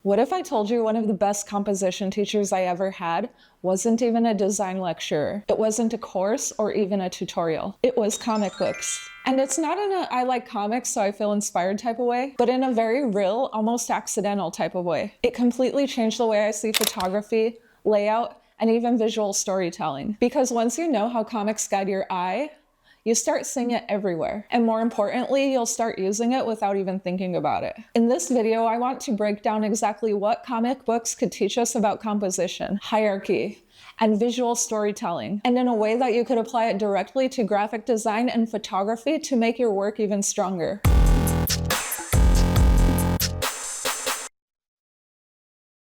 What if I told you one of the best composition teachers I ever had wasn't even a design lecturer? It wasn't a course or even a tutorial. It was comic books. And it's not in a I like comics so I feel inspired type of way, but in a very real, almost accidental type of way. It completely changed the way I see photography, layout, and even visual storytelling. Because once you know how comics guide your eye, you start seeing it everywhere. And more importantly, you'll start using it without even thinking about it. In this video, I want to break down exactly what comic books could teach us about composition, hierarchy, and visual storytelling, and in a way that you could apply it directly to graphic design and photography to make your work even stronger.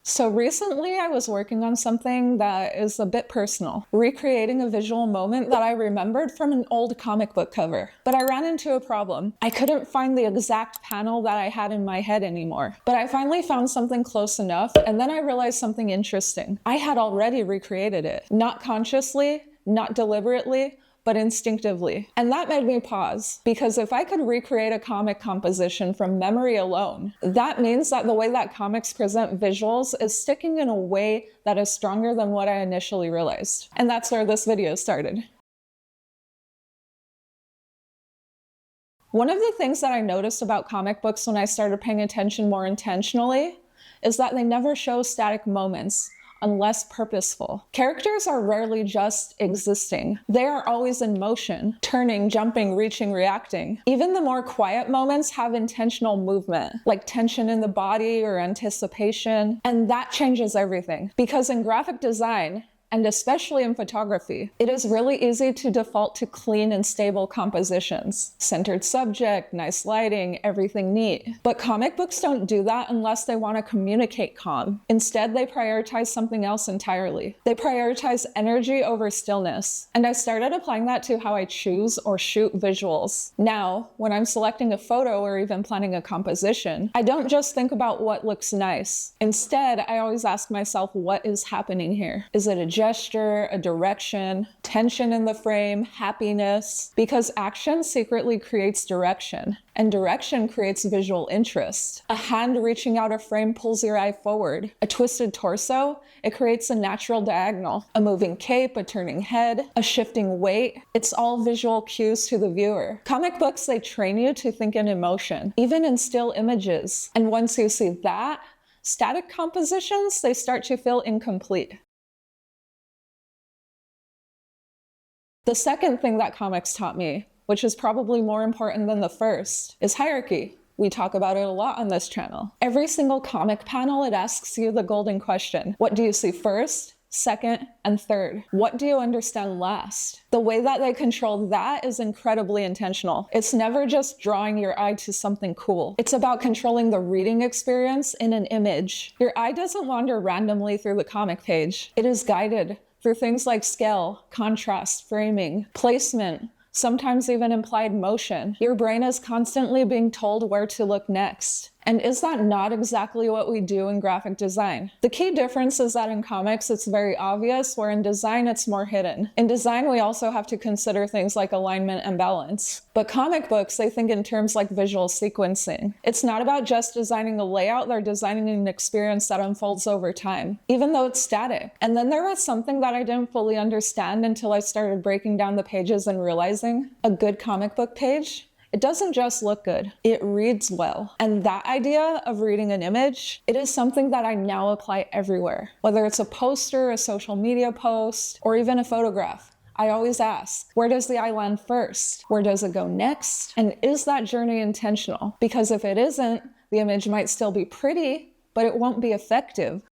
So recently I was working on something that is a bit personal, recreating a visual moment that I remembered from an old comic book cover. But I ran into a problem. I couldn't find the exact panel that I had in my head anymore. But I finally found something close enough, and then I realized something interesting. I had already recreated it, not consciously, not deliberately, but instinctively. And that made me pause, because if I could recreate a comic composition from memory alone, that means that the way that comics present visuals is sticking in a way that is stronger than what I initially realized. And that's where this video started. One of the things that I noticed about comic books when I started paying attention more intentionally is that they never show static moments unless purposeful. Characters are rarely just existing. They are always in motion, turning, jumping, reaching, reacting. Even the more quiet moments have intentional movement, like tension in the body or anticipation, and that changes everything. Because in graphic design, and especially in photography, it is really easy to default to clean and stable compositions. Centered subject, nice lighting, everything neat. But comic books don't do that unless they want to communicate calm. Instead, they prioritize something else entirely. They prioritize energy over stillness. And I started applying that to how I choose or shoot visuals. Now, when I'm selecting a photo or even planning a composition, I don't just think about what looks nice. Instead, I always ask myself, what is happening here? Is it a gesture, a direction, tension in the frame, happiness? Because action secretly creates direction, and direction creates visual interest. A hand reaching out a frame pulls your eye forward. A twisted torso, it creates a natural diagonal. A moving cape, a turning head, a shifting weight, it's all visual cues to the viewer. Comic books, they train you to think in emotion, even in still images. And once you see that, static compositions, they start to feel incomplete. The second thing that comics taught me, which is probably more important than the first, is hierarchy. We talk about it a lot on this channel. Every single comic panel, it asks you the golden question. What do you see first, second, and third? What do you understand last? The way that they control that is incredibly intentional. It's never just drawing your eye to something cool. It's about controlling the reading experience in an image. Your eye doesn't wander randomly through the comic page. It is guided through things like scale, contrast, framing, placement, sometimes even implied motion. Your brain is constantly being told where to look next. And is that not exactly what we do in graphic design? The key difference is that in comics, it's very obvious, where in design, it's more hidden. In design, we also have to consider things like alignment and balance. But comic books, they think in terms like visual sequencing. It's not about just designing a layout, they're designing an experience that unfolds over time, even though it's static. And then there was something that I didn't fully understand until I started breaking down the pages and realizing a good comic book page, it doesn't just look good, it reads well. And that idea of reading an image, it is something that I now apply everywhere. Whether it's a poster, a social media post, or even a photograph, I always ask, where does the eye land first? Where does it go next? And is that journey intentional? Because if it isn't, the image might still be pretty, but it won't be effective.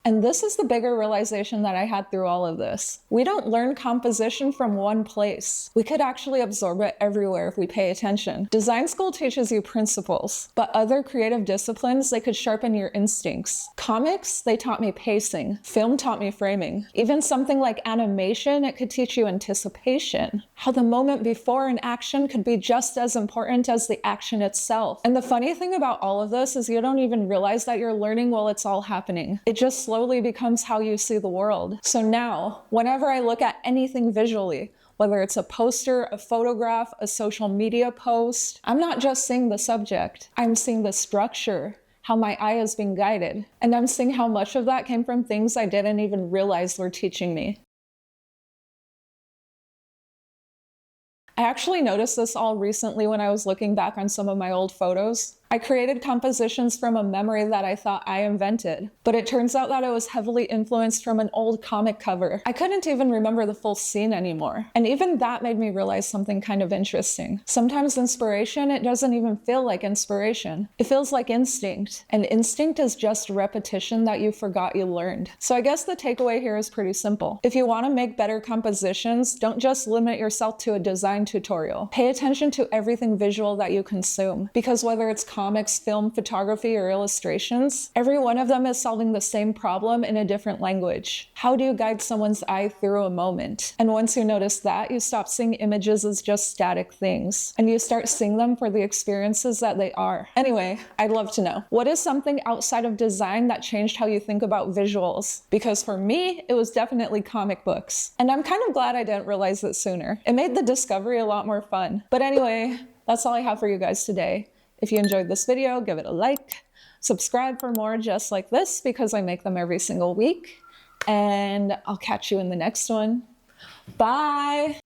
And this is the bigger realization that I had through all of this. We don't learn composition from one place. We could actually absorb it everywhere if we pay attention. Design school teaches you principles, but other creative disciplines, they could sharpen your instincts. Comics, they taught me pacing. Film taught me framing. Even something like animation, it could teach you anticipation. How the moment before an action could be just as important as the action itself. And the funny thing about all of this is you don't even realize that you're learning while it's all happening. It just slowly becomes how you see the world. So now, whenever I look at anything visually, Whether it's a poster, a photograph, a social media post, I'm not just seeing the subject, I'm seeing the structure, how my eye is being guided. And I'm seeing how much of that came from things I didn't even realize were teaching me. I actually noticed this all recently when I was looking back on some of my old photos. I created compositions from a memory that I thought I invented, but it turns out that it was heavily influenced from an old comic cover. I couldn't even remember the full scene anymore. And even that made me realize something kind of interesting. Sometimes inspiration, it doesn't even feel like inspiration. It feels like instinct. And instinct is just repetition that you forgot you learned. So I guess the takeaway here is pretty simple. If you want to make better compositions, don't just limit yourself to a design tutorial. Pay attention to everything visual that you consume, because whether it's comics, film, photography, or illustrations, every one of them is solving the same problem in a different language. How do you guide someone's eye through a moment? And once you notice that, you stop seeing images as just static things, and you start seeing them for the experiences that they are. Anyway, I'd love to know, what is something outside of design that changed how you think about visuals? Because for me, it was definitely comic books. And I'm kind of glad I didn't realize it sooner. It made the discovery a lot more fun. But anyway, that's all I have for you guys today. If you enjoyed this video, give it a like, subscribe for more just like this because I make them every single week, and I'll catch you in the next one. Bye!